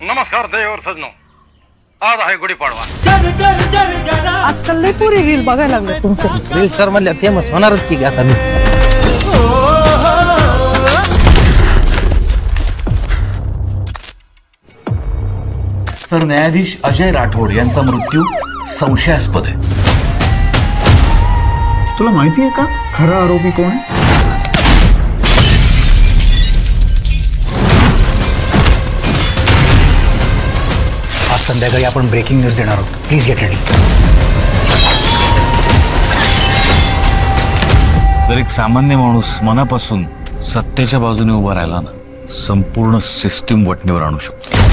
नमस्कार देव और सजनो, आज आहे गुढीपाडवा। आजकाल लय पुरी रील बघायला लागले तुमचं। रील स्टार म्हणल्या फेमस होणारच की आता मी। सर न्यायाधीश अजय राठोड यांचा मृत्यू संशयास्पद आहे। तुला माहिती आहे का खरा आरोपी कोण आहे? आज संध्याकाळी आपण ब्रेकिंग न्यूज देणार आहोत, प्लीज गेट रेडी। जर एक सामान्य माणूस मनापासून सत्याच्या बाजूने उभा राहिला ना, संपूर्ण सिस्टीम वटणीवर आणू शकतो।